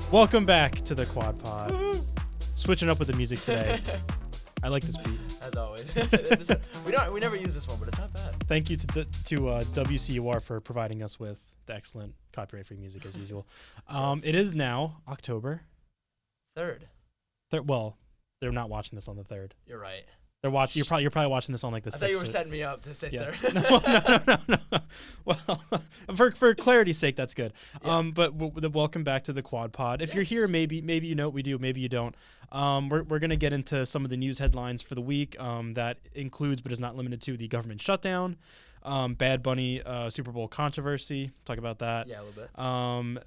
Welcome back to the Quad Pod. Switching up with the music today. I like this beat. As always. We never use this one, but it's not bad. Thank you to WCUR for providing us with the excellent copyright-free music as usual. It is now October 3rd. Well, they're not watching this on the 3rd. You're right. You're probably watching this on like the 6th. I thought you were setting me up to sit there. No. Well, for clarity's sake, that's good. Yeah. But welcome back to the Quad Pod. If you're here, maybe you know what we do, maybe you don't. We're gonna get into some of the news headlines for the week. That includes, but is not limited to, the government shutdown, Bad Bunny Super Bowl controversy. Talk about that. Yeah, a little bit.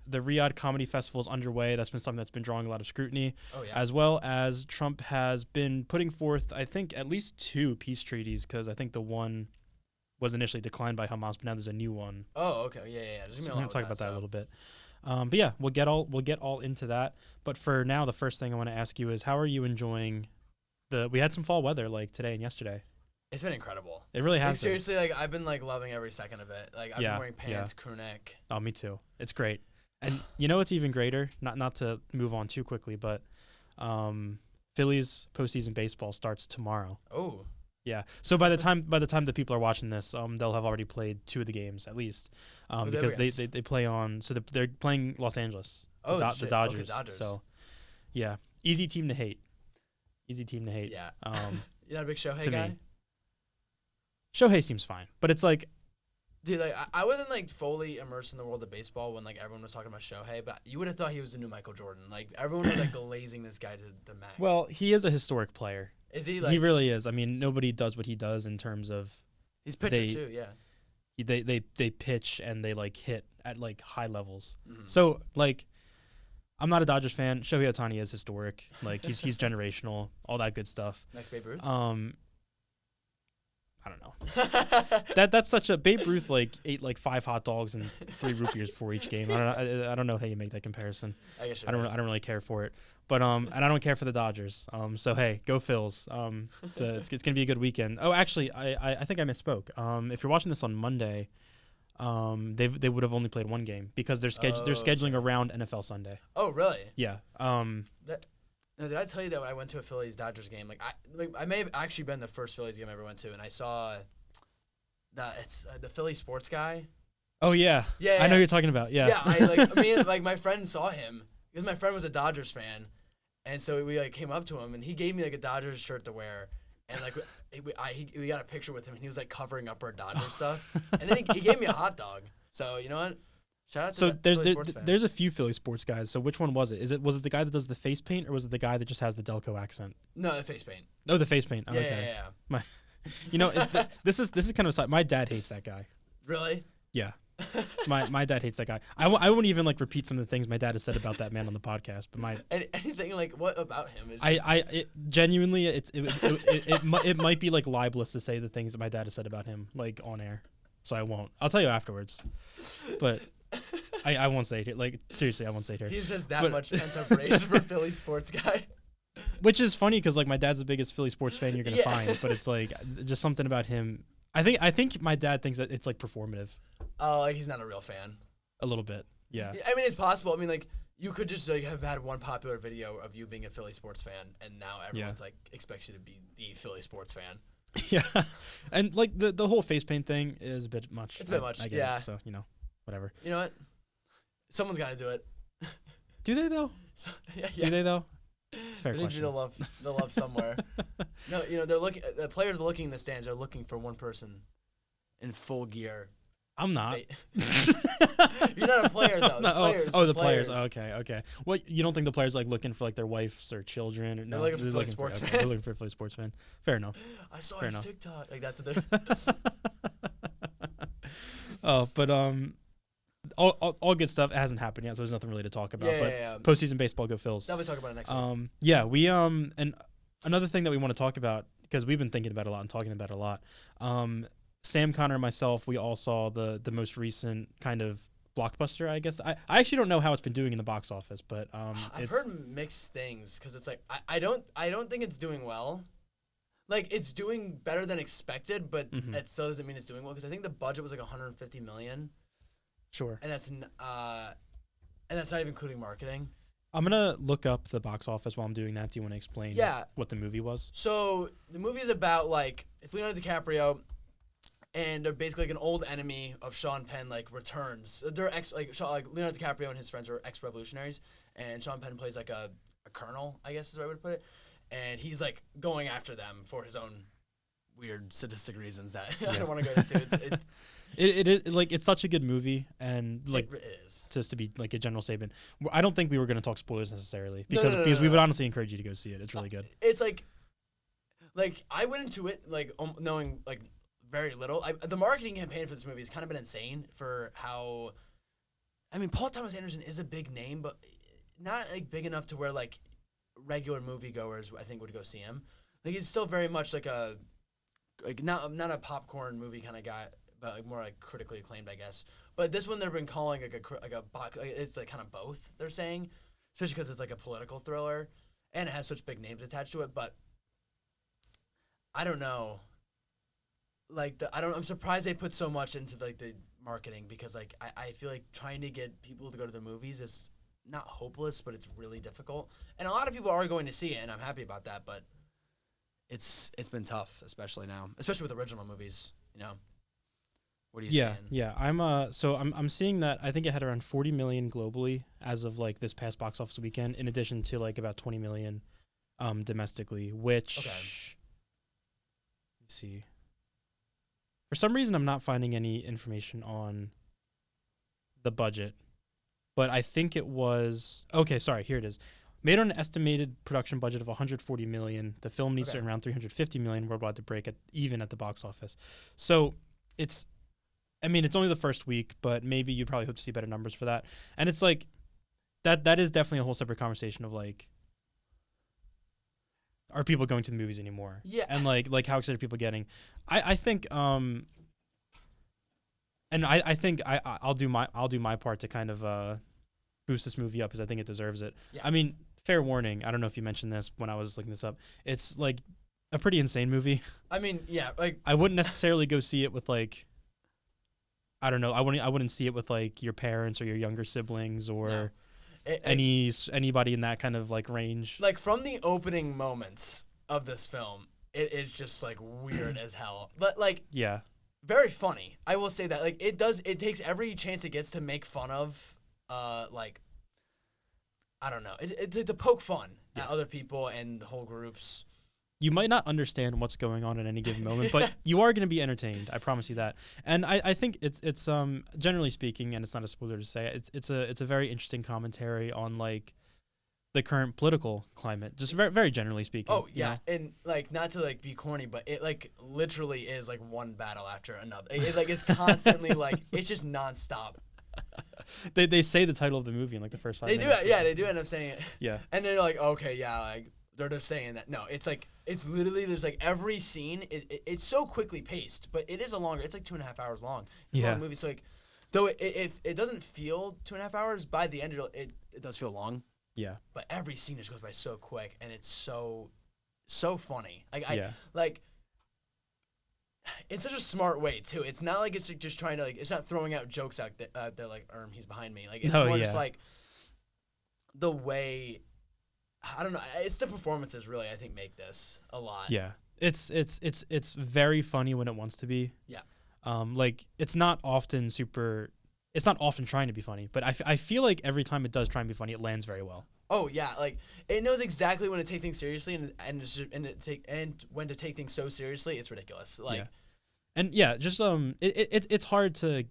The Riyadh Comedy Festival is underway. That's been something that's been drawing a lot of scrutiny. Oh yeah. As well as Trump has been putting forth, I think, at least 2 peace treaties, because I think the one was initially declined by Hamas, but now there's a new one. Oh, okay. Yeah. So we're going to talk about that a little bit. But yeah, we'll get all into that. But for now, the first thing I want to ask you is, how are you enjoying we had some fall weather like today and yesterday. It's been incredible. It really has. Seriously, I've been loving every second of it. I've been wearing pants, crew neck. Oh, me too. It's great. And you know what's even greater? Not to move on too quickly, but Phillies postseason baseball starts tomorrow. Oh. Yeah. So by the time that people are watching this, they'll have already played 2 of the games at least, because they play on. So they're playing Los Angeles. Oh, the Dodgers. Okay, Dodgers. So, yeah, easy team to hate. Yeah. You're not a big Shohei guy? Me. Shohei seems fine, but it's like, dude, I wasn't fully immersed in the world of baseball when everyone was talking about Shohei, but you would have thought he was the new Michael Jordan. Everyone was glazing this guy to the max. Well, he is a historic player. Is he? He really is. I mean, nobody does what he does in terms of. He's pitcher too, yeah. They pitch and they hit at high levels. Mm-hmm. So I'm not a Dodgers fan. Shohei Ohtani is historic. He's generational, all that good stuff. Next Babe Ruth. I don't know. That's such a Babe Ruth ate 5 hot dogs and 3 root beers before each game. I don't know how you make that comparison. I guess I don't really care for it. But and I don't care for the Dodgers. So hey, go Phils. It's gonna be a good weekend. Oh, actually, I think I misspoke. If you're watching this on Monday, they would have only played 1 game because they're scheduling around NFL Sunday. Oh really? Yeah. Did I tell you that I went to a Phillies Dodgers game? I may have actually been the first Phillies game I ever went to, and I saw that it's the Philly sports guy. Oh yeah. Yeah. I know who you're talking about. Yeah. Yeah. My friend saw him because my friend was a Dodgers fan, and so we came up to him and he gave me a Dodgers shirt to wear, and we got a picture with him and he was covering up our Dodgers stuff, and then he gave me a hot dog. So you know what? Shout out to there's a few Philly sports guys. So which one was it? Was it the guy that does the face paint, or was it the guy that just has the Delco accent? No, the face paint. Oh, the face paint. Oh, yeah, okay. Yeah. This is kind of a side. My dad hates that guy. Really? Yeah. My dad hates that guy. I won't even repeat some of the things my dad has said about that man on the podcast. But anything what about him is it genuinely it might be libelous to say the things that my dad has said about him on air. So I won't. I'll tell you afterwards. But I won't say it here. Seriously, I won't say it here. He's just that much pent-up rage for Philly sports guy. Which is funny because my dad's the biggest Philly sports fan you're gonna find, but it's just something about him. I think my dad thinks that it's performative. Oh, he's not a real fan. A little bit, yeah. I mean, it's possible. I mean, you could just have had one popular video of you being a Philly sports fan, and now everyone's expects you to be the Philly sports fan. Yeah, and the whole face paint thing is a bit much. It's a bit much, I get yeah. it, so whatever. You know what? Someone's got to do it. Do they though? Yeah. Do they though? It's a fair there needs to be the love somewhere. No, they're looking. The players are looking in the stands. They're looking for one person in full gear. I'm not. You're not a player though. The players. Oh, okay. Well, you don't think the players looking for their wives or children? Or, no, they're looking for a sports fan. They're looking for a Philly sports fan. Fair enough. I saw his TikTok. That's the. Oh, but all good stuff. It hasn't happened yet, so there's nothing really to talk about. Yeah. Postseason baseball, go Phils. We'll talk about it next week. Yeah, we and another thing that we want to talk about, because we've been thinking about it a lot and talking about it a lot. Sam, Connor, and myself, we all saw the most recent kind of blockbuster, I guess. I actually don't know how it's been doing in the box office, but I've heard mixed things because it's I don't think it's doing well. It's doing better than expected, but it still doesn't mean it's doing well because I think the budget was $150 million. Sure. And that's not even including marketing. I'm gonna look up the box office while I'm doing that. Do you want to explain Yeah. what the movie was? So the movie is about like it's Leonardo DiCaprio, and they're basically like an old enemy of Sean Penn like returns. They're like Leonardo DiCaprio and his friends are ex-revolutionaries, and Sean Penn plays like a colonel, I guess is the right way to put it, and he's like going after them for his own weird sadistic reasons that I don't want to go into. It is like it's such a good movie, and like it is. just to be like a general statement, I don't think we were going to talk spoilers necessarily No, because we would honestly encourage you to go see it. It's really good. It's like I went into it like knowing like very little. The marketing campaign for this movie has kind of been insane for how. I mean, Paul Thomas Anderson is a big name, but not like big enough to where like regular moviegoers I think would go see him. Like he's still very much like a not a popcorn movie kind of guy, but like more like critically acclaimed, I guess. But this one they've been calling it's like kind of both. They're saying, especially because it's like a political thriller and it has such big names attached to it. But I don't know. Like I'm surprised they put so much into like the marketing because like I feel like trying to get people to go to the movies is not hopeless, but it's really difficult. And a lot of people are going to see it, and I'm happy about that. But it's been tough, especially now, especially with original movies. You know, what are you seeing? Yeah. I'm seeing that I think it had around 40 million globally as of like this past box office weekend, in addition to like about 20 million domestically. Which let's see. For some reason, I'm not finding any information on the budget, but I think it was okay. Sorry, here it is. Made on an estimated production budget of 140 million, the film needs to earn around 350 million worldwide to break even at the box office. So it's only the first week, but maybe you'd probably hope to see better numbers for that. And it's like that is definitely a whole separate conversation of like, are people going to the movies anymore? Yeah. And like how excited are people getting? I think and I think I'll do my part to kind of boost this movie up because I think it deserves it. Yeah. I mean, fair warning, I don't know if you mentioned this when I was looking this up. It's like a pretty insane movie. I mean, yeah, like I wouldn't necessarily go see it with like I don't know, I wouldn't see it with like your parents or your younger siblings or anybody in that kind of like range. Like from the opening moments of this film, it is just like weird as hell. But like very funny. I will say that. Like it takes every chance it gets to make fun of like I don't know. It's to poke fun at other people and whole groups. You might not understand what's going on at any given moment, but you are going to be entertained. I promise you that. And I think it's generally speaking, and it's not a spoiler to say, it's a very interesting commentary on like the current political climate, just very very generally speaking. Oh yeah, and like not to like be corny, but it like literally is like one battle after another. It like is constantly like it's just nonstop. They say the title of the movie in like the first 5 minutes. They do end up saying it. Yeah. And they're like, okay, yeah, like they're just saying that. No, it's like it's literally there's like every scene. It's so quickly paced, but it is a longer. It's like 2.5 hours long. It's a long movie, so like though it doesn't feel 2.5 hours by the end, it does feel long. Yeah. But every scene just goes by so quick, and it's so funny. Like like. It's such a smart way too. It's not like it's just trying to like. It's not throwing out jokes out there like he's behind me. Like it's more just like the way. I don't know. It's the performances really I think make this a lot. Yeah, it's very funny when it wants to be. Yeah. Like it's not often trying to be funny, but I feel like every time it does try and be funny, it lands very well. Oh yeah, like it knows exactly when to take things seriously and when to take things so seriously, it's ridiculous. Like, and just it's hard to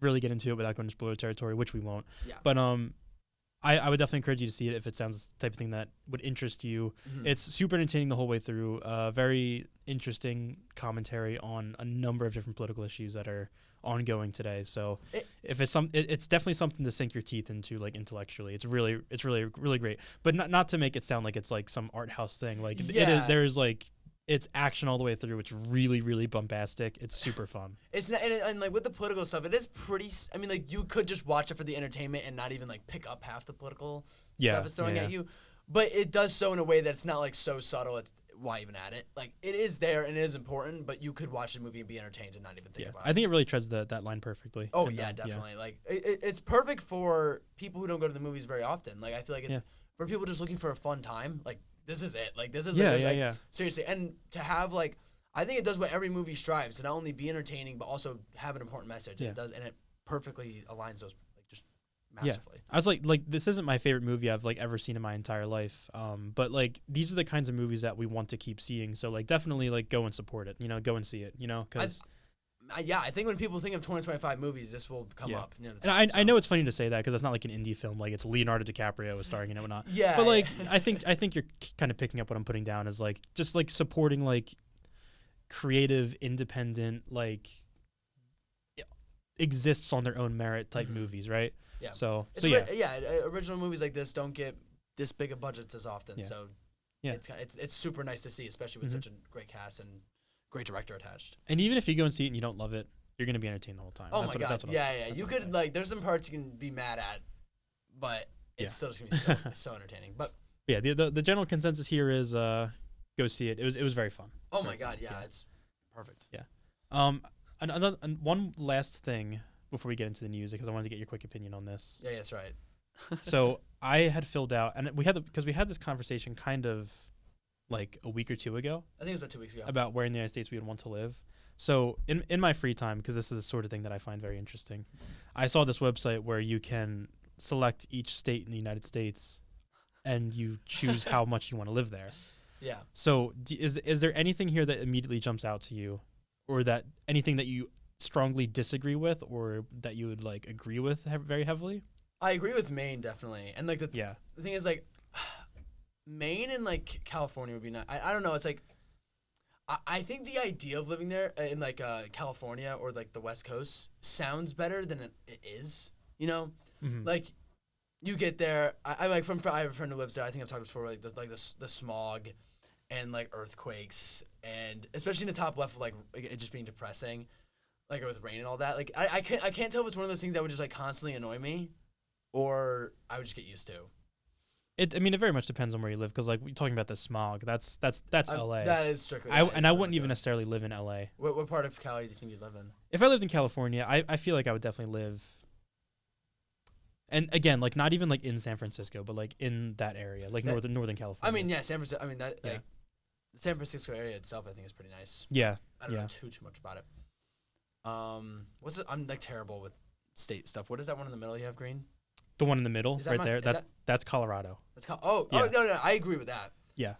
really get into it without going to spoiler territory, which we won't. Yeah. But I would definitely encourage you to see it if it sounds the type of thing that would interest you. Mm-hmm. It's super entertaining the whole way through. Very interesting commentary on a number of different political issues that are ongoing today. So if it's it's definitely something to sink your teeth into, like intellectually. It's really really great. But not to make it sound like it's like some art house thing. Like there's like it's action all the way through. It's really really bombastic. It's super fun. It's not, and like with the political stuff, it is pretty. I mean, like you could just watch it for the entertainment and not even like pick up half the political stuff it's throwing at you. But it does so in a way that's not like so subtle. why even add it? Like, it is there and it is important, but you could watch the movie and be entertained and not even think about it. I think it really treads that line perfectly. Oh, yeah, definitely. Like, it's perfect for people who don't go to the movies very often. Like, I feel like it's for people just looking for a fun time. Like, this is it. Like, this is seriously. And to have, like, I think it does what every movie strives, to not only be entertaining, but also have an important message. And it does, and it perfectly aligns those, like, just massively. I was like, this isn't my favorite movie I've like ever seen in my entire life. But like, these are the kinds of movies that we want to keep seeing. So like, definitely like go and support it. You know, go and see it. You know, because I think when people think of 2025 movies, this will come up. You know, and I know it's funny to say that because it's not like an indie film. Like it's Leonardo DiCaprio is starring in it, or not. Yeah. But like, I think you're kind of picking up what I'm putting down as like just like supporting like creative, independent, like exists on their own merit type movies, right? Yeah. So original movies like this don't get this big of budgets as often. Yeah. So yeah, it's super nice to see, especially with such a great cast and great director attached. And even if you go and see it and you don't love it, you're gonna be entertained the whole time. Oh my god, you could like there's some parts you can be mad at, but it's still just gonna be so entertaining. But yeah, the general consensus here is go see it. It was very fun. Oh my god, it's perfect. Yeah. One last thing before we get into the news, because I wanted to get your quick opinion on this. Yeah, that's right. So I had filled out, and we had this conversation kind of like a week or two ago. I think it was about 2 weeks ago. About where in the United States we would want to live. So in my free time, because this is the sort of thing that I find very interesting, I saw this website where you can select each state in the United States, and you choose how much you want to live there. Yeah. So is there anything here that immediately jumps out to you, or that anything that you strongly disagree with, or that you would like agree with very heavily? I agree with Maine definitely, and like the thing is like Maine and like California would be nice. I don't know. It's like I think the idea of living there in like California or like the West Coast sounds better than it is. You know, like you get there. I like I have a friend who lives there. I think I've talked before. Like the smog and like earthquakes, and especially in the top left, like it just being depressing, like with rain and all that. Like I can't tell if it's one of those things that would just like constantly annoy me, or I would just get used to. It very much depends on where you live, because like we're talking about the smog. That's LA. That is strictly. I wouldn't even necessarily live in LA. What part of Cali do you think you'd live in? If I lived in California, I feel like I would definitely live. And again, like not even like in San Francisco, but like in that area, like northern California. I mean, San Francisco. I mean that like the San Francisco area itself, I think is pretty nice. Yeah. I don't know too much about it. What's it? I'm like terrible with state stuff. What is that one in the middle you have green? The one in the middle, right there. That's Colorado. That's no, I agree with that. Yeah.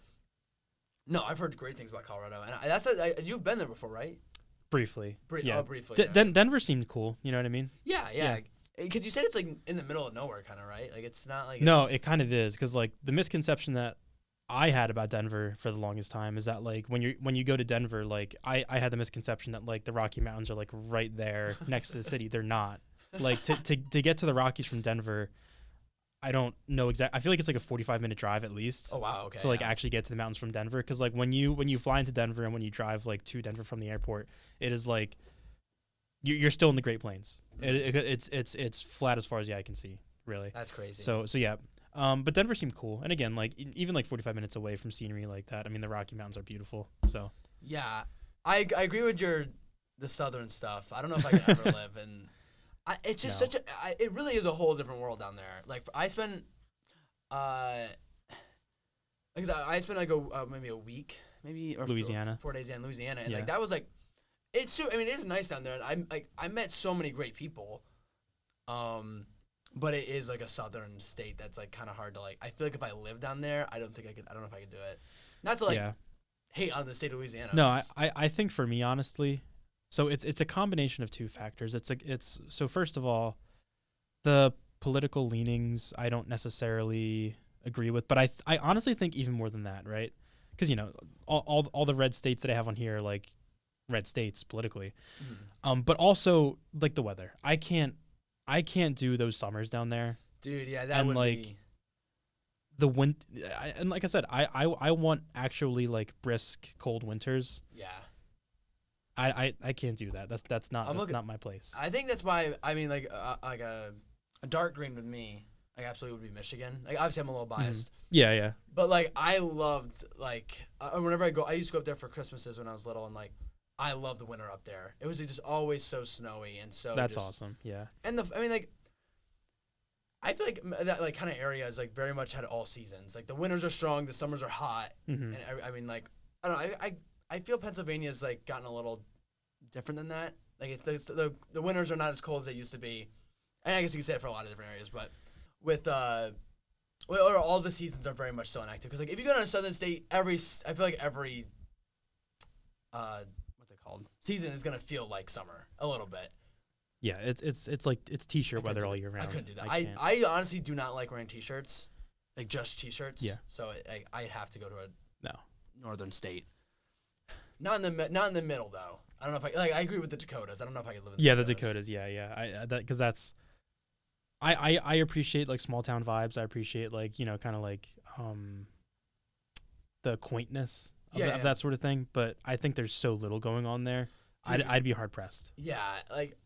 No, I've heard great things about Colorado, and you've been there before, right? Briefly. Briefly. Denver seemed cool. You know what I mean? Yeah. Because you said it's like in the middle of nowhere, kind of, right? Like it's not like. No, it kind of is, because like the misconception that I had about Denver for the longest time is that like when you go to Denver, like I had the misconception that like the Rocky Mountains are like right there next to the city. They're not. Like to get to the Rockies from Denver, I don't know exactly. I feel like it's like a 45-minute drive at least. Oh wow, okay. To like actually get to the mountains from Denver, because like when you fly into Denver and when you drive like to Denver from the airport, it is like you're still in the Great Plains. It's flat as far as the eye can see, really. That's crazy. So yeah. But Denver seemed cool, and again, like even like 45 minutes away from scenery like that. I mean, the Rocky Mountains are beautiful. So yeah, I agree with the southern stuff. I don't know if I could ever live in. It's just it really is a whole different world down there. Like I spent, I spent like maybe a week, or Louisiana, 4 days in Louisiana, and like that was like, it is nice down there. And I met so many great people, but it is like a southern state that's like kind of hard to like. I feel like if I lived down there, I don't know if I could do it. Not to like hate on the state of Louisiana. No, I think for me honestly. So it's a combination of two factors. So first of all, the political leanings I don't necessarily agree with, but I honestly think even more than that, right? Because you know all the red states that I have on here are like red states politically, but also like the weather. I can't do those summers down there, dude. Yeah, that would like be the wind. And like I said, I want actually like brisk cold winters. Yeah. I can't do that. That's not my place. I think that's why I mean like a dark green with me like absolutely would be Michigan. Like obviously I'm a little biased. Yeah, yeah. But like I loved like whenever I used to go up there for Christmases when I was little, and like I loved the winter up there. It was just always so snowy and so. That's awesome. Yeah. And I mean like. I feel like that like kind of area is like very much had all seasons. Like the winters are strong, the summers are hot, and I mean like I don't know. I feel Pennsylvania's like gotten a little different than that. Like the winters are not as cold as they used to be, and I guess you could say it for a lot of different areas. But with or all the seasons are very much so inactive. Because like if you go to a southern state, I feel like every what they called season is gonna feel like summer a little bit. Yeah, it's like it's t-shirt weather all year round. I couldn't do that. I honestly do not like wearing t-shirts, like just t-shirts. Yeah. So I have to go to a no northern state. Not in the middle though. I don't know if I agree with the Dakotas. I don't know if I could live in the Dakotas. Yeah. Because that's I appreciate like small town vibes. I appreciate like kind of like the quaintness of that sort of thing. But I think there's so little going on there. Dude, I'd be hard pressed. Yeah, like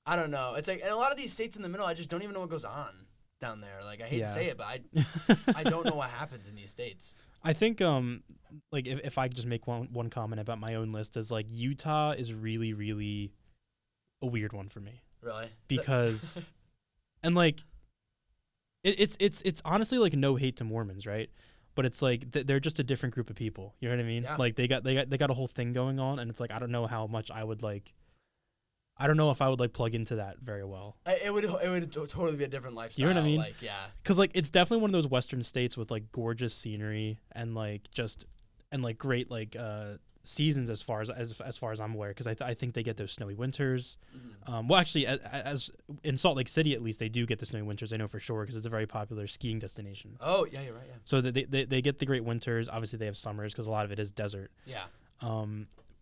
I don't know. It's like in a lot of these states in the middle, I just don't even know what goes on down there. Like I hate to say it, but I don't know what happens in these states. I think like if I could just make one comment about my own list is like Utah is really, really a weird one for me. Really? Because and like it's honestly like no hate to Mormons, right? But it's like they're just a different group of people. You know what I mean? Yeah. Like they got a whole thing going on, and it's like I don't know how much I would like. I don't know if I would like plug into that very well. It would totally be a different lifestyle. You know what I mean? Like yeah. Because like it's definitely one of those Western states with like gorgeous scenery and like great like seasons as far as I'm aware. Because I think they get those snowy winters. Mm-hmm. Well, actually, as in Salt Lake City at least, they do get the snowy winters. I know for sure because it's a very popular skiing destination. Oh yeah, you're right. Yeah. So they get the great winters. Obviously, they have summers because a lot of it is desert. Yeah.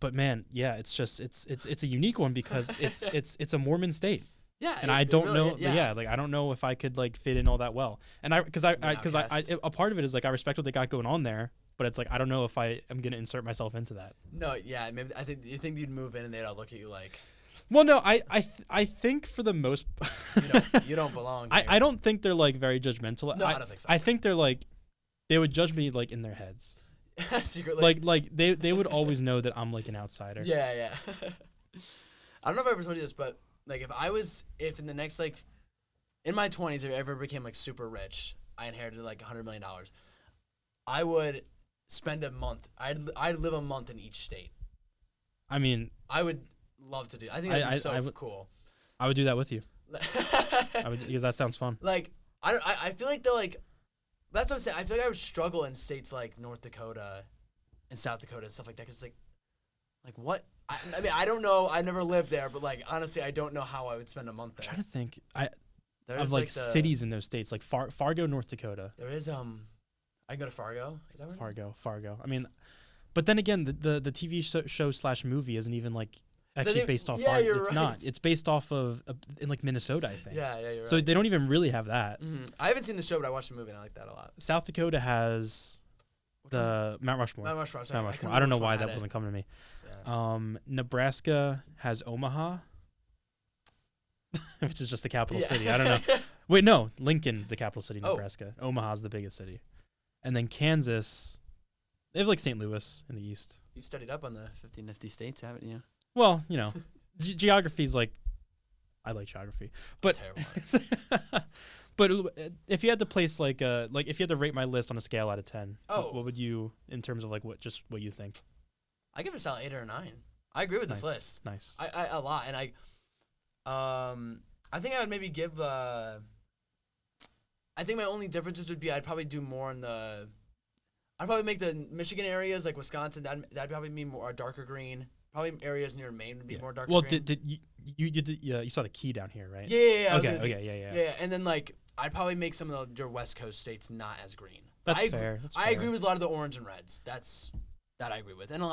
But man, yeah, it's just it's a unique one because it's a Mormon state. Yeah, and I don't really, know. Yeah, like I don't know if I could like fit in all that well. And I a part of it is like I respect what they got going on there, but it's like I don't know if I am gonna insert myself into that. No, yeah, maybe you think you'd move in and they'd all look at you like. Well, no, I think for the most. you don't belong. I don't think they're like very judgmental. No, I don't think so. I think they're like, they would judge me like in their heads. Secretly. Like they would always know that I'm like an outsider. Yeah. I don't know if I ever told you this, but like if in the next like in my 20s if I ever became like super rich, I inherited like $100 million, I would spend a month. I'd live a month in each state. I mean, I would love to do. I think that'd be so cool. I would do that with you. Because that sounds fun. Like I feel like they're like. That's what I'm saying. I feel like I would struggle in states like North Dakota and South Dakota and stuff like that. Cause like what? I mean, I don't know. I've never lived there, but like honestly, I don't know how I would spend a month there. I'm trying to think. There's of like cities in those states, like Fargo, North Dakota. There is I can go to Fargo. Is that right? Fargo. I mean, but then again, the TV show / movie isn't even like actually based off Fargo. It's not. It's based off of in like Minnesota, I think. Yeah, you're right. So they don't even really have that. Mm-hmm. I haven't seen the show, but I watched the movie and I like that a lot. South Dakota has the Mount Rushmore. Mount Rushmore. I don't know why that wasn't coming to me. Yeah. Nebraska has Omaha, which is just the capital city. I don't know. Wait, no, Lincoln's the capital city. Nebraska. Omaha's the biggest city, and then Kansas. They have like St. Louis in the east. You've studied up on the 50 nifty states, haven't you? Well, geography's like, I like geography, but but if you had to place like if you had to rate my list on a scale out of 10, what would you in terms of like what you think? I give it a solid 8 or a 9. I agree with this list. Nice. I a lot, and I think I would maybe give. I think my only differences would be I'd probably do more in the. I'd probably make the Michigan areas like Wisconsin. That'd probably be more darker green. Probably areas near Maine would be more darker green. Well, did you saw the key down here, right? Yeah. Okay. Yeah, and then like I'd probably make some of your West Coast states not as green. That's fair. I agree with a lot of the orange and reds. That I agree with, and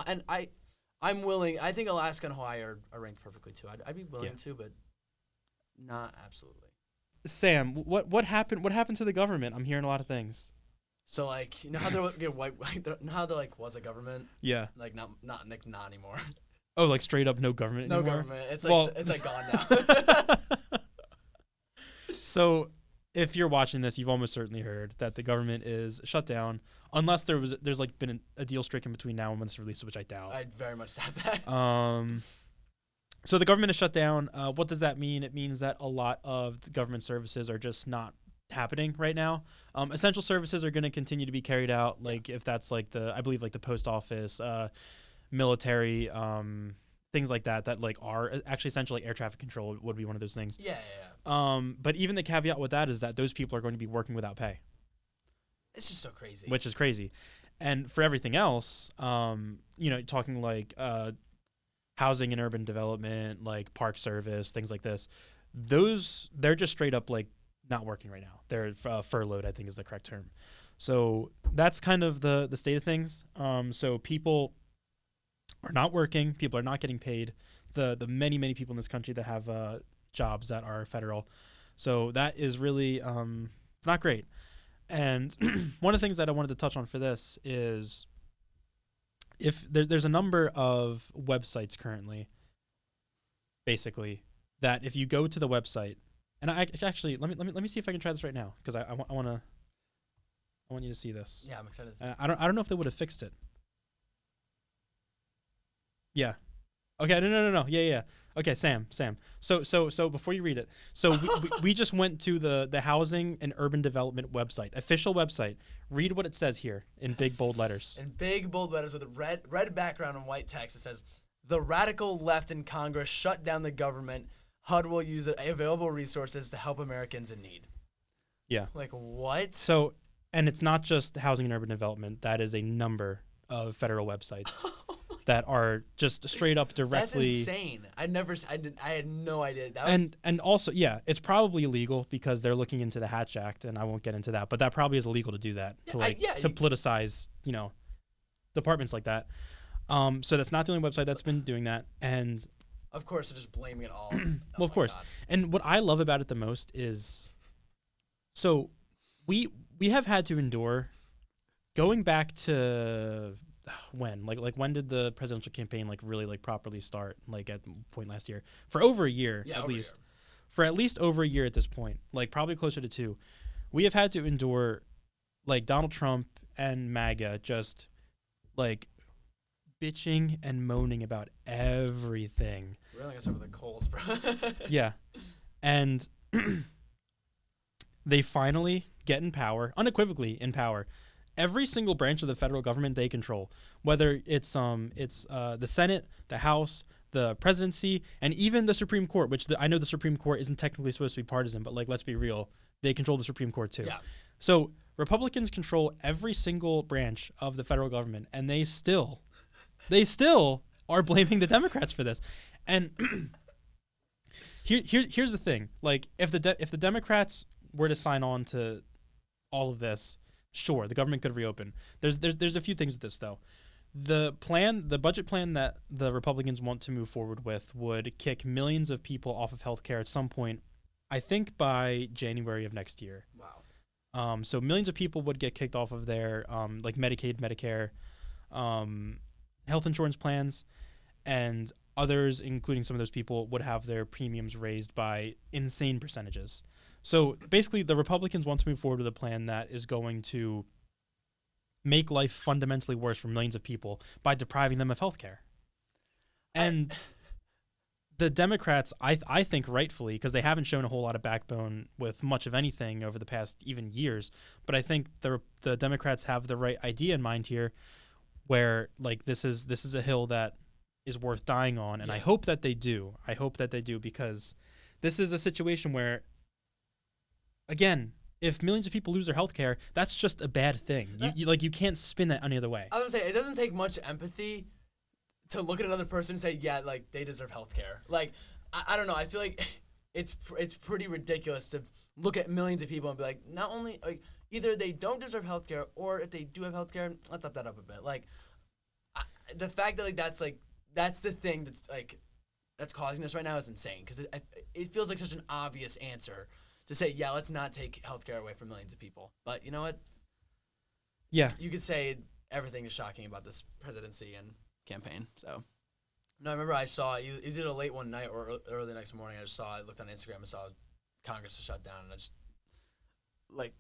I'm willing. I think Alaska and Hawaii are ranked perfectly too. I'd be willing to, but not absolutely. Sam, what happened? What happened to the government? I'm hearing a lot of things. So like, how they're white? How there like was a government? Yeah. Like not anymore. Oh, like straight up no government anymore? No government. It's like gone now. So, if you're watching this, you've almost certainly heard that the government is shut down, unless there's like been a deal stricken between now and when this releases, which I doubt. I very much doubt that. So the government is shut down. What does that mean? It means that a lot of the government services are just not happening right now. Essential services are going to continue to be carried out, like if that's like I believe like the post office, military, things like that like are actually essentially air traffic control would be one of those things. Yeah. But even the caveat with that is that those people are going to be working without pay. It's just so crazy. Which is crazy. And for everything else, talking like housing and urban development, like park service, things like this, they're just straight up like not working right now. They're furloughed, I think is the correct term. So that's kind of the state of things. So people are not working. People are not getting paid. The many people in this country that have jobs that are federal. So that is really it's not great. And one of the things that I wanted to touch on for this is if there's a number of websites currently, basically, that if you go to the website, and I actually let me see if I can try this right now because I want you to see this. Yeah, I'm excited. I don't know if they would have fixed it. Yeah. Okay. No. Yeah. Okay, Sam. So before you read it, so we just went to the Housing and Urban Development website, official website. Read what it says here in big bold letters. In big bold letters with a red background and white text, it says, "The radical left in Congress shut down the government. HUD will use available resources to help Americans in need." Yeah. Like what? So, and it's not just Housing and Urban Development. That is a number of federal websites that are just straight up directly. That's insane. I had no idea. And also, yeah, it's probably illegal because they're looking into the Hatch Act, and I won't get into that, but that probably is illegal to do that, to politicize, departments like that. So that's not the only website that's been doing that, and of course they're just blaming it all. well, of course. God. And what I love about it the most is, so we have had to endure going back to when when did the presidential campaign really properly start, at the point last year, for over a year for at least over a year at this point, probably closer to 2. We have had to endure Donald Trump and MAGA just bitching and moaning about everything. Really gonna start with the Coles, bro. Yeah. And they finally get in power, unequivocally in power. Every single branch of the federal government they control, whether it's the Senate, the House, the presidency, and even the Supreme Court, which I know the Supreme Court isn't technically supposed to be partisan, but let's be real, they control the Supreme Court too. Yeah. So Republicans control every single branch of the federal government, and they still are blaming the Democrats for this. And here's the thing: if the Democrats were to sign on to all of this, sure, the government could reopen. There's a few things with this though. The budget plan that the Republicans want to move forward with would kick millions of people off of healthcare at some point, I think by January of next year. Wow. So millions of people would get kicked off of their Medicaid, Medicare, health insurance plans, and others, including some of those people, would have their premiums raised by insane percentages. So basically, the Republicans want to move forward with a plan that is going to make life fundamentally worse for millions of people by depriving them of health care. And the Democrats, I think rightfully, because they haven't shown a whole lot of backbone with much of anything over the past even years, but I think the Democrats have the right idea in mind here, where this is a hill that is worth dying on, and I hope that they do. I hope that they do, because this is a situation where, again, if millions of people lose their health care, that's just a bad thing. You can't spin that any other way. I was gonna say, it doesn't take much empathy to look at another person and say, yeah, they deserve health care. I don't know. I feel like it's pretty ridiculous to look at millions of people and be like, not only either they don't deserve health care, or if they do have health care, let's up that up a bit. The fact that that's the thing that's causing this right now is insane, because it feels like such an obvious answer to say, yeah, let's not take healthcare away from millions of people. But you know what? Yeah. You could say everything is shocking about this presidency and campaign. So, no, I remember I saw it. It was either late one night or early the next morning. I looked on Instagram and saw Congress was shut down. And like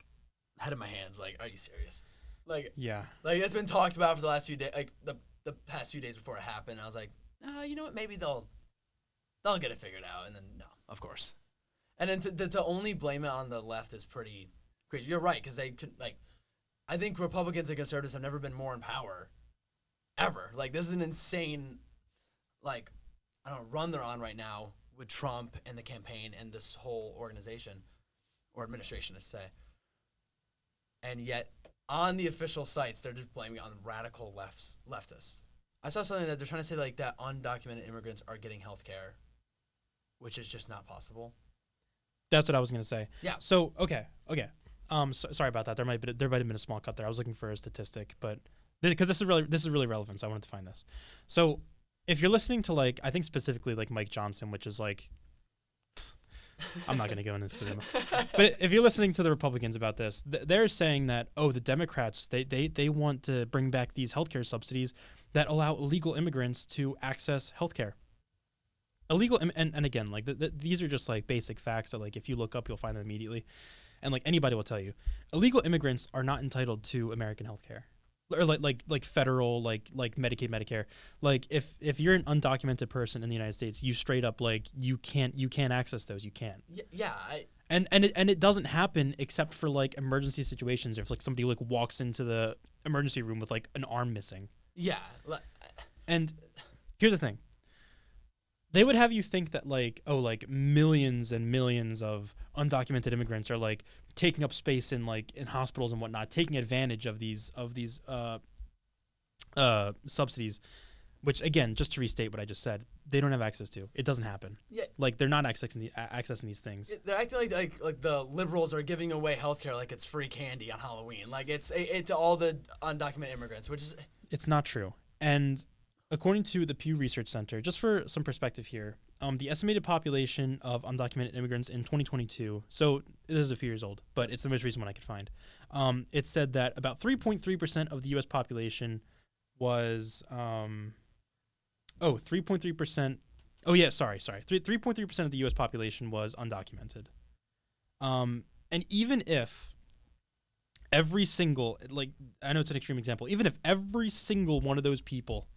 head in my hands. Like, are you serious? Like, Yeah. like it's been talked about for the last few days, like the past few days before it happened. I was like, you know what? Maybe they'll get it figured out. And then no, of course. And then to only blame it on the left is pretty crazy. You're right, because they could like. I think Republicans and conservatives have never been more in power, ever. Like, this is an insane, like, I don't know, run they're on right now with Trump and the campaign and this whole organization, or administration, to say. And yet, on the official sites, they're just blaming it on radical leftists. I saw something that they're trying to say, like, that undocumented immigrants are getting health care, which is just not possible. That's what I was going to say. Yeah. So, okay. Sorry about that. There might have been a small cut there. I was looking for a statistic, but because this is really relevant, so I wanted to find this. So, if you're listening to, like, I think specifically like Mike Johnson, which is like, I'm not going to go into this with him, but if you're listening to the Republicans about this, they're saying that the Democrats they want to bring back these healthcare subsidies that allow illegal immigrants to access healthcare. Illegal and again, like these are just like basic facts that, like, if you look up, you'll find them immediately. And, like, anybody will tell you, illegal immigrants are not entitled to American health care, or like federal, like Medicaid, Medicare. Like, if you're an undocumented person in the United States, you straight up, like, you can't access those. You can't. Yeah. And it doesn't happen except for, like, emergency situations, if, like, somebody, like, walks into the emergency room with, like, an arm missing. Yeah. And here's the thing. They would have you think that, like, like, millions and millions of undocumented immigrants are, like, taking up space in hospitals and whatnot, taking advantage of these subsidies, which, again, just to restate what I just said, they don't have access to. It doesn't happen. Yeah. Like, they're not accessing these things. They're acting like the liberals are giving away healthcare like it's free candy on Halloween. Like, it's all the undocumented immigrants, which is... It's not true. And according to the Pew Research Center, just for some perspective here, the estimated population of undocumented immigrants in 2022, so this is a few years old, but it's the most recent one I could find. It said that about 3.3% of the U.S. population was, 3.3%. Oh, yeah, sorry. 3.3% of the U.S. population was undocumented. And even if every single, like, I know it's an extreme example, even if every single one of those people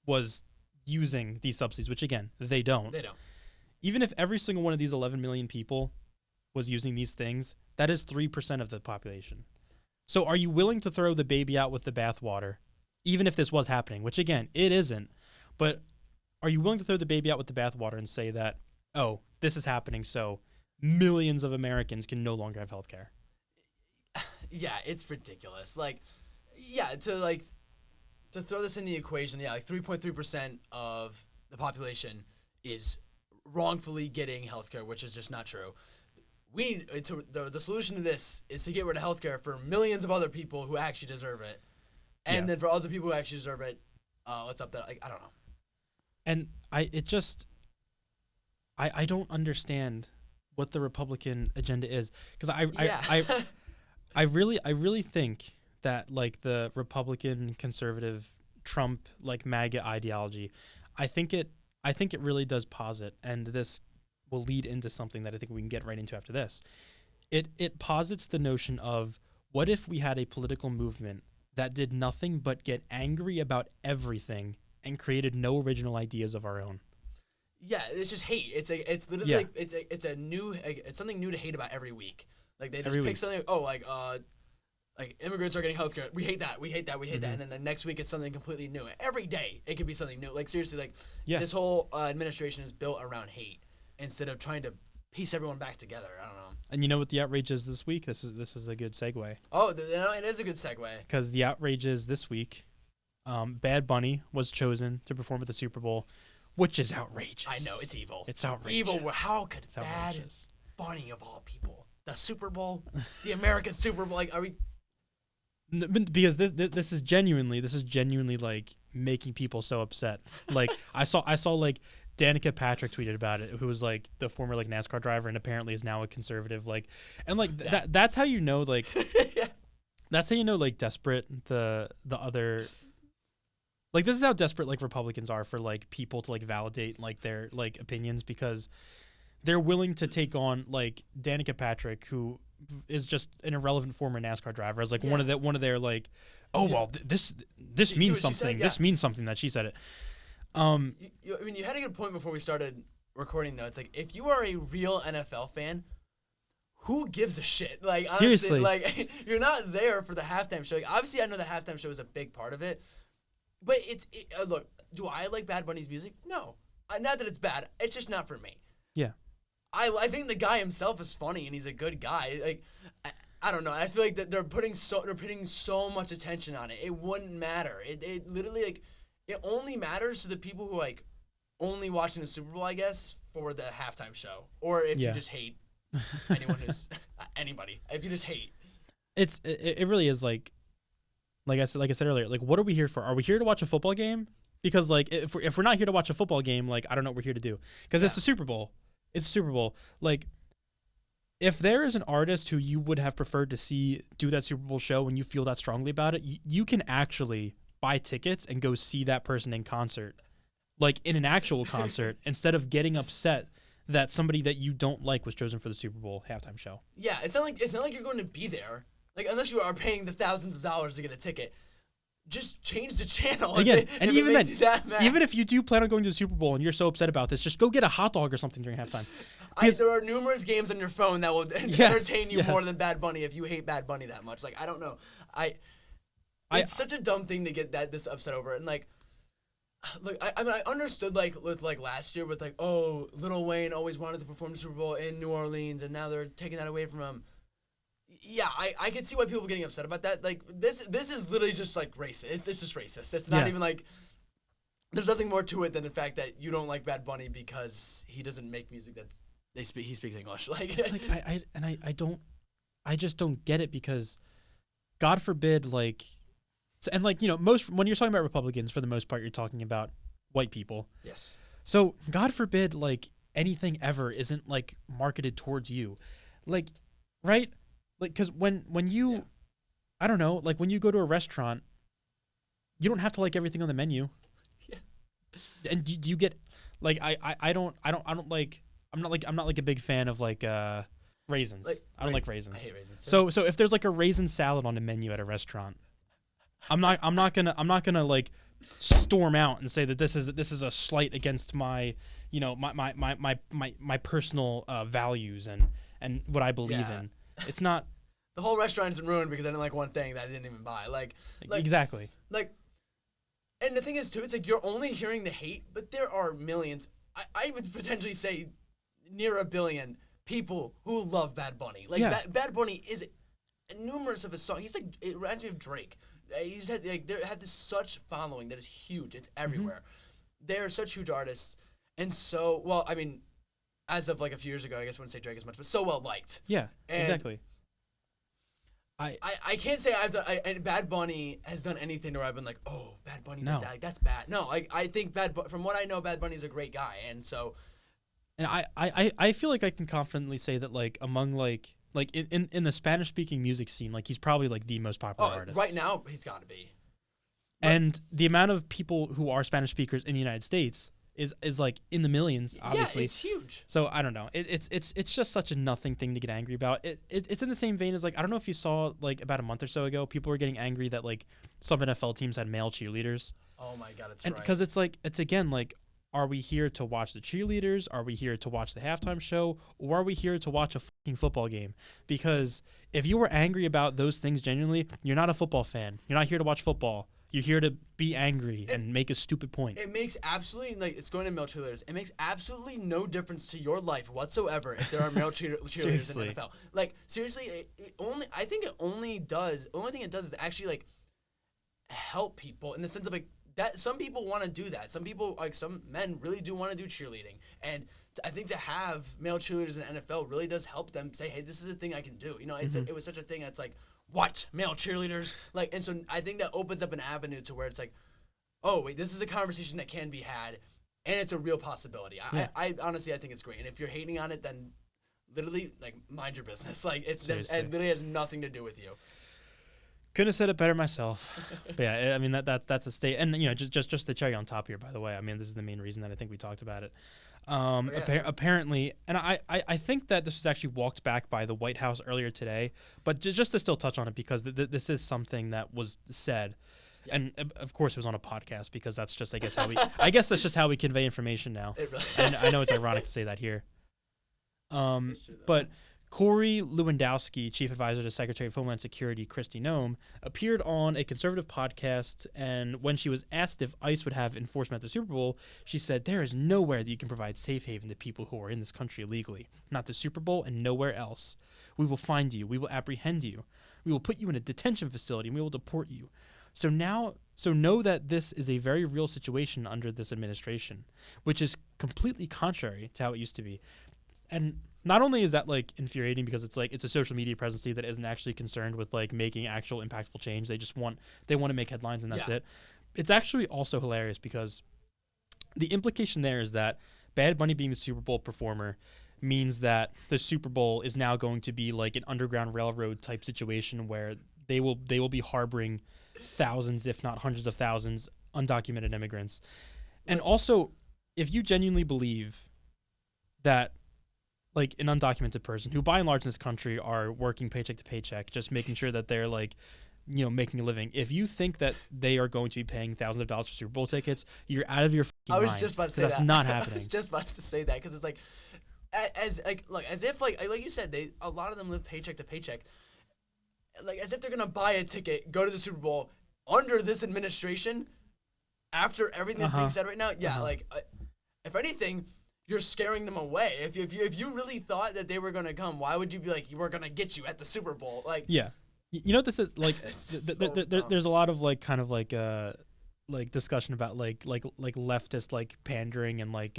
was using these subsidies, which, again, they don't. Even if every single one of these 11 million people was using these things, that is 3% of the population. So are you willing to throw the baby out with the bathwater, even if this was happening, which, again, it isn't, but are you willing to throw the baby out with the bathwater and say that, this is happening, so millions of Americans can no longer have health care? Yeah, it's ridiculous. Like, yeah, to throw this in the equation, yeah, like 3.3% of the population is wrongfully getting healthcare, which is just not true. We need the solution to this is to get rid of healthcare for millions of other people who actually deserve it, and then for other people who actually deserve it, let's up that. Like, I don't know. And I don't understand what the Republican agenda is, because I really think that, like, the Republican, conservative, Trump, like, MAGA ideology, I think it really does posit, and this will lead into something that I think we can get right into after this. It posits the notion of, what if we had a political movement that did nothing but get angry about everything and created no original ideas of our own? Yeah, it's just hate. It's literally like, it's something new to hate about every week. Like, they just pick something. Like, immigrants are getting healthcare. We hate that. And then the next week it's something completely new. Every day it could be something new. Like, seriously, like, this whole administration is built around hate instead of trying to piece everyone back together. I don't know. And you know what the outrage is this week? This is a good segue. Oh, it is a good segue. Because the outrage is this week, Bad Bunny was chosen to perform at the Super Bowl, which is outrageous. I know, it's evil. It's outrageous. Evil. How could Bad Bunny, of all people, the Super Bowl, the American Super Bowl, like, are we... Because this is genuinely like making people so upset. Like, I saw like Danica Patrick tweeted about it, who was like the former like NASCAR driver and apparently is now a conservative. Like, and like that's how you know, like that's how you know, like, desperate the other. Like, this is how desperate, like, Republicans are for, like, people to, like, validate, like, their, like, opinions, because they're willing to take on, like, Danica Patrick, who is just an irrelevant former NASCAR driver as like Yeah. one of their like, oh well, this See means what she said? something. Yeah. This means something that she said it. I mean, you had a good point before we started recording, though. It's like, if you are a real NFL fan, who gives a shit? Like, honestly, Seriously. like, you're not there for the halftime show. Like, obviously, I know the halftime show is a big part of it, but look, do I like Bad Bunny's music? No. Not that it's bad. It's just not for me. Yeah. I think the guy himself is funny, and he's a good guy. Like, I don't know. I feel like that they're putting so much attention on it. It wouldn't matter. It literally, like, it only matters to the people who, like, only watching the Super Bowl, I guess, for the halftime show. Or if you just hate anyone who's anybody. If you just hate. It really is like I said earlier, like, what are we here for? Are we here to watch a football game? Because like if we're not here to watch a football game, like, I don't know what we're here to do. Because it's the Super Bowl. It's the Super Bowl. Like, if there is an artist who you would have preferred to see do that Super Bowl show and you feel that strongly about it, you can actually buy tickets and go see that person in concert, like in an actual concert, instead of getting upset that somebody that you don't like was chosen for the Super Bowl halftime show. Yeah, it's not like you're going to be there. Like, unless you are paying the thousands of dollars to get a ticket, just change the channel. Again, and even then, mad. even if you do plan on going to the Super Bowl and you're so upset about this, just go get a hot dog or something during halftime. There are numerous games on your phone that will entertain you more than Bad Bunny if you hate Bad Bunny that much. Like, I don't know. It's such a dumb thing to get this upset over. And, like, look, I mean, I understood, like, with, like, last year with, like, oh, Lil Wayne always wanted to perform the Super Bowl in New Orleans, and now they're taking that away from him. Yeah, I can see why people are getting upset about that. Like, this is literally just, like, racist. It's just racist. It's not even, like, there's nothing more to it than the fact that you don't like Bad Bunny because he doesn't make music that he speaks English. Like, it's like I just don't get it, because God forbid, like, and like, you know, when you're talking about Republicans, for the most part, you're talking about white people. Yes. So God forbid, like, anything ever isn't like marketed towards you, like, right? Like, because when you, I don't know, like, when you go to a restaurant, you don't have to like everything on the menu. Yeah. And do you get, like, I'm not like a big fan of like raisins. Like, I don't like raisins. I hate raisins too. So if there's like a raisin salad on the menu at a restaurant, I'm not gonna like storm out and say that this is a slight against my, you know, my personal values and what I believe in. It's not. The whole restaurant isn't ruined because I didn't like one thing that I didn't even buy. Like exactly. Like, and the thing is too, it's like you're only hearing the hate, but there are millions. I would potentially say near 1 billion people who love Bad Bunny. Like, Bad Bunny is numerous of his songs. He's like, it reminds me of Drake. He's had like they have this such following that is huge. It's everywhere. They are such huge artists, and so well. I mean, as of like a few years ago, I guess I wouldn't say Drake as much, but so well liked. Yeah, and exactly. I can't say and Bad Bunny has done anything where I've been like, oh, Bad Bunny did that. That's bad. No, I think from what I know, Bad Bunny's a great guy, and so. And I feel like I can confidently say that, like, among like in the Spanish speaking music scene, like, he's probably like the most popular artist right now. He's got to be. And the amount of people who are Spanish speakers in the United States is like in the millions, obviously. Yeah, it's huge. So I don't know. It's just such a nothing thing to get angry about. It's in the same vein as, like, I don't know if you saw, like, about a month or so ago, people were getting angry that, like, some NFL teams had male cheerleaders. Oh my God, it's and right. Because it's like, it's again like, are we here to watch the cheerleaders? Are we here to watch the halftime show? Or are we here to watch a fucking football game? Because if you were angry about those things genuinely, you're not a football fan. You're not here to watch football. You're here to be angry and make a stupid point. It makes absolutely, like, it's going to male cheerleaders. It makes absolutely no difference to your life whatsoever if there are male cheerleaders in the NFL. Like, seriously, I think the only thing it does is actually, like, help people in the sense of, like, that some people want to do that. Some people, like, some men really do want to do cheerleading. And I think to have male cheerleaders in the NFL really does help them say, hey, this is a thing I can do. You know, it was such a thing that's like, what? Male cheerleaders? Like, and so I think that opens up an avenue to where it's like, oh, wait, this is a conversation that can be had, and it's a real possibility. I honestly, I think it's great. And if you're hating on it, then literally, like, mind your business. Like, it literally has nothing to do with you. Couldn't have said it better myself. But yeah, I mean, that's a state. And, you know, just the cherry on top here, by the way. I mean, this is the main reason that I think we talked about it. Apparently, and I think that this was actually walked back by the White House earlier today, but just to still touch on it because this is something that was said. Yeah. And of course it was on a podcast because that's just I guess that's just how we convey information now. And I know it's ironic to say that here. But Corey Lewandowski, chief advisor to Secretary of Homeland Security Kristi Noem, appeared on a conservative podcast, and when she was asked if ICE would have enforcement at the Super Bowl, she said, "There is nowhere that you can provide safe haven to people who are in this country illegally. Not the Super Bowl and nowhere else. We will find you. We will apprehend you. We will put you in a detention facility, and we will deport you. So know that this is a very real situation under this administration, which is completely contrary to how it used to be." And not only is that like infuriating because it's a social media presidency that isn't actually concerned with like making actual impactful change. They just want to make headlines and that's it. It's actually also hilarious because the implication there is that Bad Bunny being the Super Bowl performer means that the Super Bowl is now going to be like an Underground Railroad type situation where they will be harboring thousands, if not hundreds of thousands, undocumented immigrants. And also, if you genuinely believe that like an undocumented person who by and large in this country are working paycheck to paycheck, just making sure that they're like, making a living. If you think that they are going to be paying thousands of dollars for Super Bowl tickets, you're out of your fucking mind. I was just about to say that's not happening. I was just about to say that because it's like, as if you said, a lot of them live paycheck to paycheck. Like as if they're gonna buy a ticket, go to the Super Bowl under this administration, after everything that's being said right now. Yeah, if anything, you're scaring them away. If you really thought that they were gonna come, why would you be like, we're gonna get you at the Super Bowl? Like, yeah, you know what this is like. There's a lot of like kind of like discussion about like leftist like pandering and like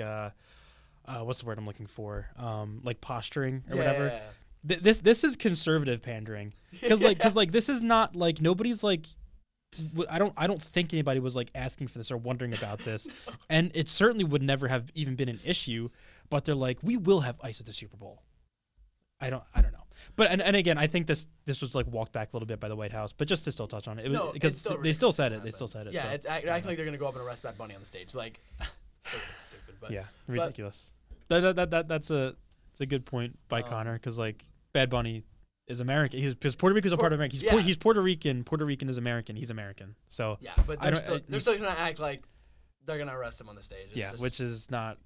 what's the word I'm looking for? Like posturing or whatever. Yeah. This is conservative pandering because this is not like nobody's like. I don't think anybody was like asking for this or wondering about this, and it certainly would never have even been an issue. But they're like, we will have ICE at the Super Bowl. I don't know. But and again, I think this was like walked back a little bit by the White House. But just to still touch on it, because they still said it. They still said it. Yeah, so, it's acting like they're gonna go up and arrest Bad Bunny on the stage. Like, so stupid. But yeah, ridiculous. That's a good point by Connor because like Bad Bunny is American. Because Puerto Rico is a part of America. He's Puerto Rican. Puerto Rican is American. He's American. So yeah, but they're still gonna act like they're gonna arrest him on the stage. It's which is not.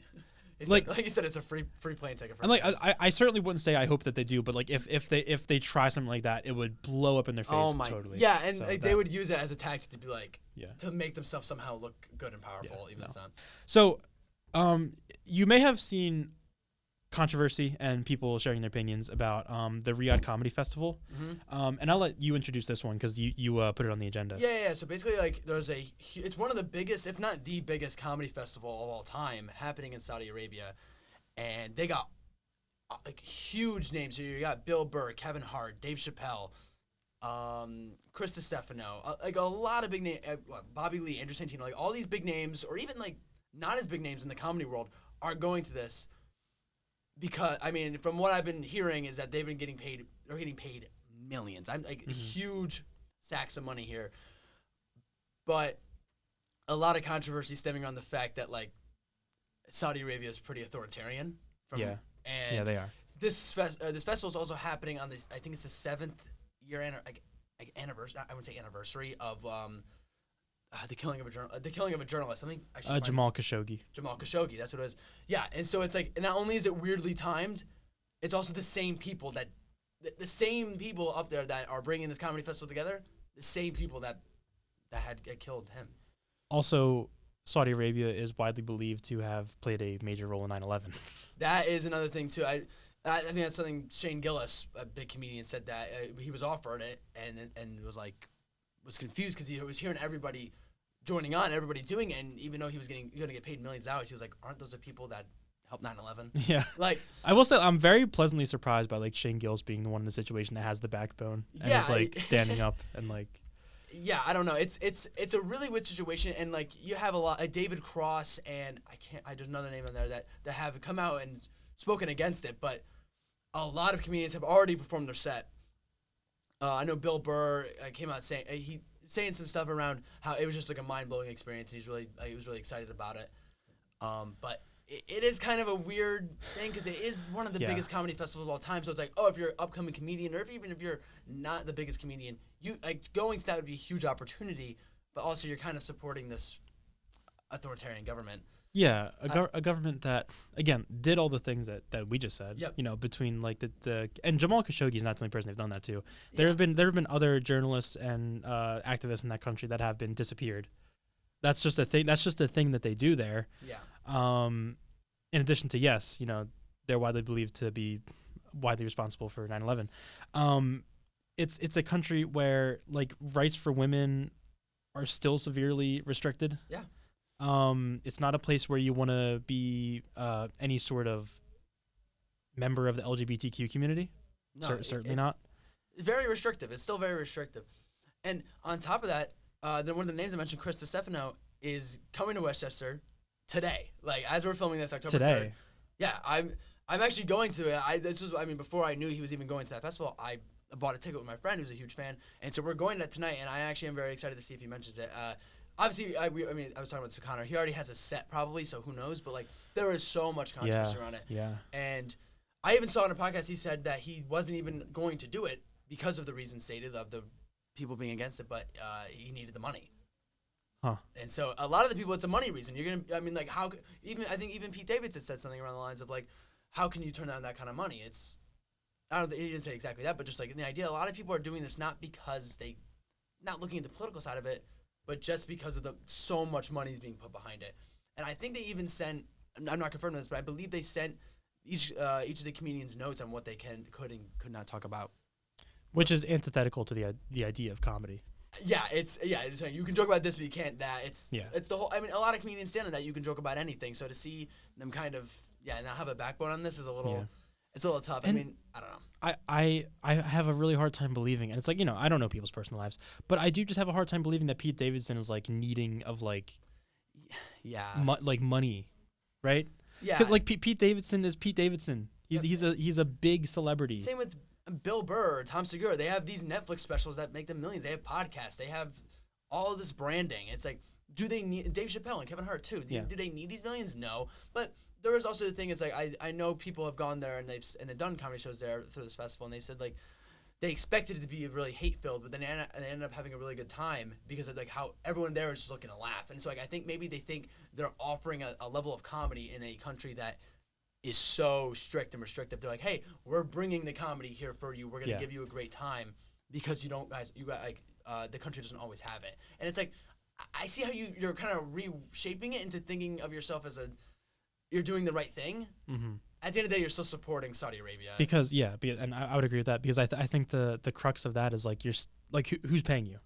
Like you said, it's a free plane ticket. And like I certainly wouldn't say I hope that they do, but like if they try something like that, it would blow up in their face. Oh my, totally. Yeah, and so they would use it as a tactic to be like, to make themselves somehow look good and powerful, even though it's not. So, you may have seen controversy and people sharing their opinions about the Riyadh Comedy Festival, and I'll let you introduce this one because you put it on the agenda. Yeah. So basically, like, it's one of the biggest, if not the biggest, comedy festival of all time happening in Saudi Arabia, and they got like huge names. So you got Bill Burr, Kevin Hart, Dave Chappelle, Chris Stefano, like a lot of big names, Bobby Lee, Andrew Santino, like all these big names, or even like not as big names in the comedy world, are going to this. Because I mean, from what I've been hearing is that they're getting paid millions. I'm like huge sacks of money here, but a lot of controversy stemming on the fact that like Saudi Arabia is pretty authoritarian. And they are. This festival is also happening on this. I think it's the 7th year anniversary. I wouldn't say anniversary of the killing of a journalist. Jamal Khashoggi. Jamal Khashoggi. That's what it is. Yeah, and so it's like not only is it weirdly timed, it's also the same people the same people up there that are bringing this comedy festival together. The same people that had killed him. Also, Saudi Arabia is widely believed to have played a major role in 9/11. That is another thing too. I think that's something Shane Gillis, a big comedian, said that he was offered it and was confused because he was hearing everybody joining on, everybody doing it, and even though he was going to get paid millions of dollars, he was like, aren't those the people that helped 9/11? Yeah. Like, I will say I'm very pleasantly surprised by like Shane Gillis being the one in the situation that has the backbone and is like standing up and like. Yeah, I don't know. It's a really weird situation, and like you have a lot David Cross and there's another name in there that have come out and spoken against it, but a lot of comedians have already performed their set. I know Bill Burr came out saying some stuff around how it was just like a mind-blowing experience, and he was really excited about it. But it is kind of a weird thing because it is one of the biggest comedy festivals of all time. So it's like, oh, if you're an upcoming comedian, or even if you're not the biggest comedian, you like going to that would be a huge opportunity. But also, you're kind of supporting this authoritarian government. Yeah, a government that again did all the things that we just said. Yep. You know, between like the and Jamal Khashoggi is not the only person they've done that to. There have been other journalists and activists in that country that have been disappeared. That's just a thing. That's just a thing that they do there. Yeah. In addition to they're widely believed to be widely responsible for 9/11. It's a country where like rights for women are still severely restricted. Yeah. It's not a place where you want to be any sort of member of the LGBTQ community. No, certainly not. Very restrictive. It's still very restrictive. And on top of that, then one of the names I mentioned, Chris DiStefano, is coming to Westchester today. Like as we're filming this, October 3rd. Yeah, I'm actually going to it. Before I knew he was even going to that festival, I bought a ticket with my friend who's a huge fan, and so we're going to that tonight. And I actually am very excited to see if he mentions it. Obviously, I was talking about Connor. He already has a set probably, so who knows? But like, there is so much controversy around it. Yeah. And I even saw in a podcast he said that he wasn't even going to do it because of the reasons stated of the people being against it, but he needed the money. Huh. And so a lot of the people, it's a money reason. I think even Pete Davidson said something around the lines of like, how can you turn down that kind of money? He didn't say exactly that, but just like in the idea, a lot of people are doing this not because not looking at the political side of it, but just because of so much money is being put behind it. And I think they even sent, I'm not confirming this, but I believe they sent each of the comedians notes on what they could and could not talk about. Which is antithetical to the idea of comedy. Yeah, it's you can joke about this, but you can't that. It's the whole. A lot of comedians stand on that. You can joke about anything. So to see them kind of not have a backbone on this is a little. It's a little tough. And I don't know. I have a really hard time believing, and it's like I don't know people's personal lives, but I do just have a hard time believing that Pete Davidson is like needing of like, money, right? Yeah. Because like Pete Davidson is Pete Davidson. He's a big celebrity. Same with Bill Burr or Tom Segura. They have these Netflix specials that make them millions. They have podcasts. They have all of this branding. It's like, do they need Dave Chappelle and Kevin Hart too? Do they need these millions? No. But there is also the thing. It's like I know people have gone there and they've done comedy shows there through this festival, and they've said like they expected it to be really hate filled, but then they ended up having a really good time because of like how everyone there is just looking to laugh. And so like I think maybe they think they're offering a level of comedy in a country that is so strict and restrictive. They're like, hey, we're bringing the comedy here for you. We're gonna give you a great time because you got the country doesn't always have it. And it's like I see how you're kind of reshaping it into thinking of yourself as you're doing the right thing. Mm-hmm. At the end of the day, you're still supporting Saudi Arabia. Because and I would agree with that because I think the crux of that is like you're like who's paying you?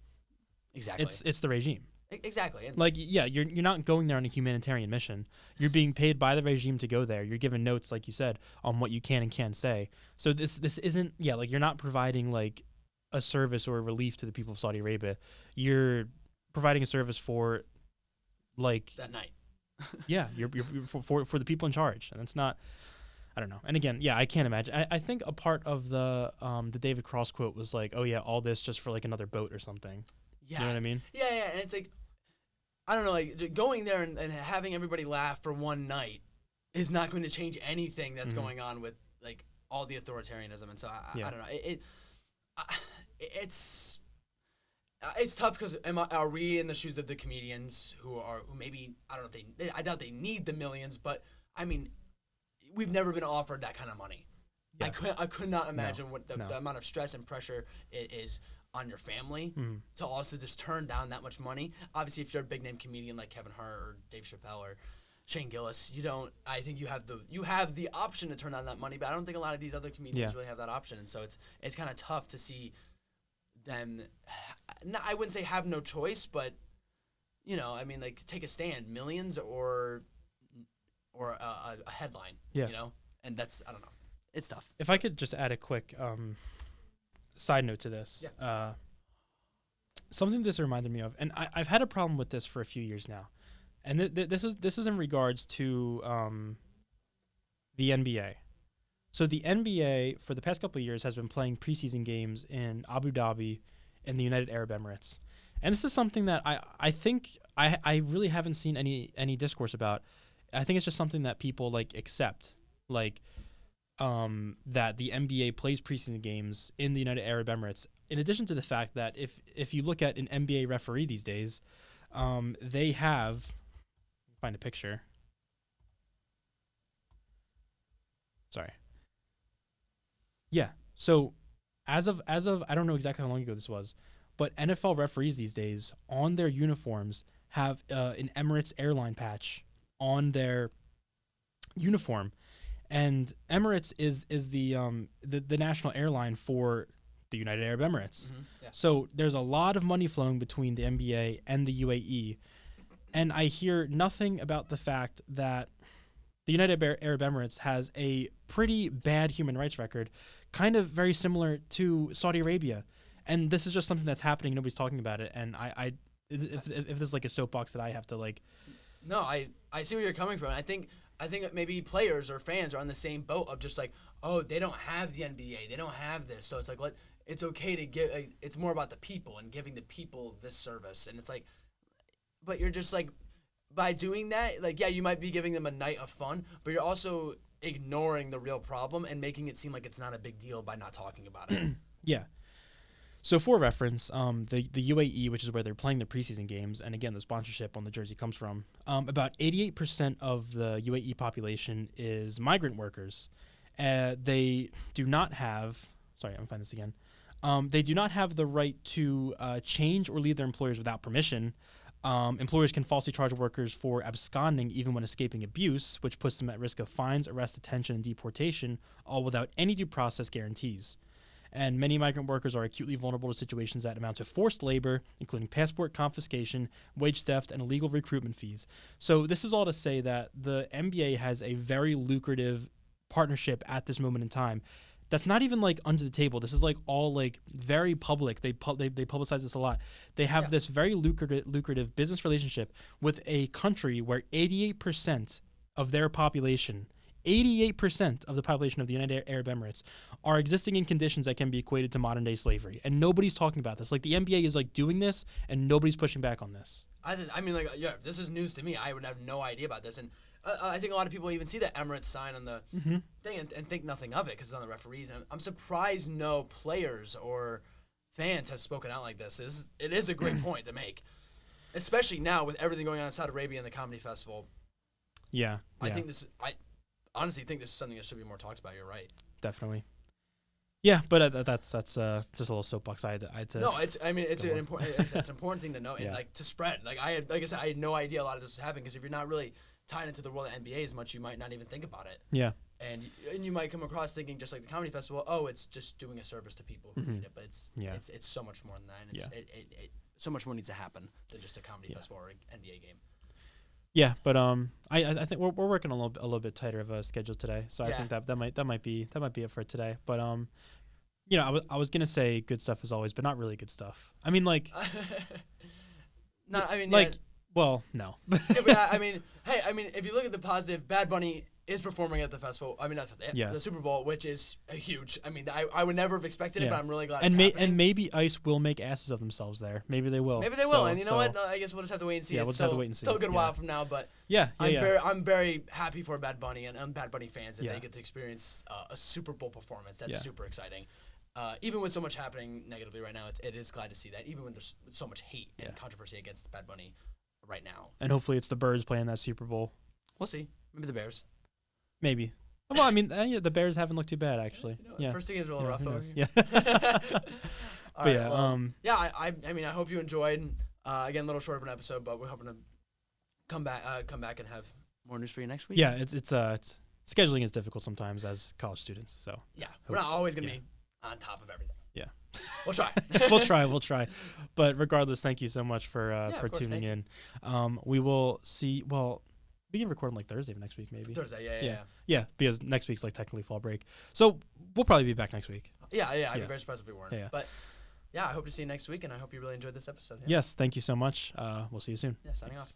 Exactly. It's the regime. Exactly. And you're not going there on a humanitarian mission. You're being paid by the regime to go there. You're given notes, like you said, on what you can and can't say. So this isn't you're not providing like a service or a relief to the people of Saudi Arabia. You're providing a service for like that night. you're for the people in charge, and it's not. I don't know. And again, I can't imagine. I think a part of the David Cross quote was like, oh yeah, all this just for like another boat or something. Yeah. You know what I mean? Yeah, and it's like, I don't know, like going there and having everybody laugh for one night is not going to change anything that's going on with like all the authoritarianism. And so I don't know. It's tough because are we in the shoes of the comedians who maybe I doubt they need the millions, but I mean, we've never been offered that kind of money. Yeah. I could not imagine what the amount of stress and pressure it is on your family to also just turn down that much money. Obviously, if you're a big name comedian like Kevin Hart or Dave Chappelle or Shane Gillis, I think you have the option to turn down that money, but I don't think a lot of these other comedians really have that option. And so it's kind of tough to see them. I wouldn't say have no choice, but like take a stand, millions or a headline. And that's I don't know. It's tough. If I could just add a quick side note to this, something this reminded me of, and I've had a problem with this for a few years now, and this is in regards to the NBA. So the NBA for the past couple of years has been playing preseason games in Abu Dhabi and the United Arab Emirates, and this is something that I think I really haven't seen any discourse about. I think it's just something that people like accept, like that the NBA plays preseason games in the United Arab Emirates. In addition to the fact that if you look at an NBA referee these days, they have find a picture. Sorry. Yeah. So as of I don't know exactly how long ago this was, but NFL referees these days on their uniforms have an Emirates airline patch on their uniform, and Emirates is the national airline for the United Arab Emirates. Mm-hmm. Yeah. So there's a lot of money flowing between the NBA and the UAE, and I hear nothing about the fact that the United Arab Emirates has a pretty bad human rights record, kind of very similar to Saudi Arabia. And this is just something that's happening. Nobody's talking about it. And if there's like a soapbox that I have to like. No, I see where you're coming from. I think that maybe players or fans are on the same boat of just like, oh, they don't have the NBA, they don't have this, so it's like it's okay to give. It's more about the people and giving the people this service, and it's like, but you're just like, by doing that, like, yeah, you might be giving them a night of fun, but you're also ignoring the real problem and making it seem like it's not a big deal by not talking about it. Yeah. So for reference, the UAE, which is where they're playing the preseason games, and again, the sponsorship on the jersey comes from, about 88% of the UAE population is migrant workers. They do not have, sorry, I'm going to find this again. They do not have the right to change or leave their employers without permission. Employers can falsely charge workers for absconding even when escaping abuse, which puts them at risk of fines, arrest, detention, and deportation, all without any due process guarantees. And many migrant workers are acutely vulnerable to situations that amount to forced labor, including passport confiscation, wage theft, and illegal recruitment fees. So this is all to say that the NBA has a very lucrative partnership at this moment in time. That's not even like under the table. This is like all like very public. They publicize this a lot. They have this very lucrative business relationship with a country where 88% of their population, 88% of the population of the United Arab Emirates are existing in conditions that can be equated to modern day slavery. And nobody's talking about this. Like the NBA is like doing this and nobody's pushing back on this. I mean, like, yeah, this is news to me. I would have no idea about this. And I think a lot of people even see the Emirates sign on the thing and think nothing of it because it's on the referees. And I'm surprised no players or fans have spoken out like this. It is a great point to make, especially now with everything going on in Saudi Arabia and the comedy festival. Yeah. I honestly think this is something that should be more talked about. You're right. Definitely. Yeah, but that's just a little soapbox I had to. No, it's an important thing to know and like to spread. Like I said, I had no idea a lot of this was happening because if you're not really tied into the world of NBA as much, you might not even think about it. Yeah. And you might come across thinking just like the comedy festival, oh, it's just doing a service to people who need it, but it's so much more than that. And it so much more needs to happen than just a comedy festival or an NBA game. Yeah, but I think we're working a little bit tighter of a schedule today, so I think that might be it for today. But I was gonna say good stuff as always, but not really good stuff. I mean, like, no, I mean, like, well, no. But I mean, hey, if you look at the positive, Bad Bunny is performing at the festival. I mean, the Super Bowl, which is huge. I mean, I would never have expected it, but I'm really glad it's happening. And maybe ICE will make asses of themselves there. Maybe they will. And you know what? I guess we'll just have to wait and see. Yeah, we'll just have to wait and see. Still a good while from now, but I'm very happy for Bad Bunny and Bad Bunny fans that they get to experience a Super Bowl performance. That's super exciting. Even with so much happening negatively right now, it is glad to see that. Even when there's so much hate and controversy against Bad Bunny right now. And hopefully it's the Birds playing that Super Bowl. We'll see. Maybe the Bears. Maybe. Well, I mean, the Bears haven't looked too bad actually. First two games were a little rough over here. Yeah. I mean, I hope you enjoyed. Again, a little short of an episode, but we're hoping to come back and have more news for you next week. Yeah, it's scheduling is difficult sometimes as college students. So yeah, we're not always gonna be on top of everything. Yeah. We'll try. We'll try. But regardless, thank you so much for tuning in. We will see. Well, we can record them like Thursday of next week, maybe. Thursday, yeah. Because next week's like technically fall break, so we'll probably be back next week. Yeah. I'd be very surprised if we weren't. Yeah. But yeah, I hope to see you next week, and I hope you really enjoyed this episode. Yes, thank you so much. We'll see you soon. Yeah, signing off.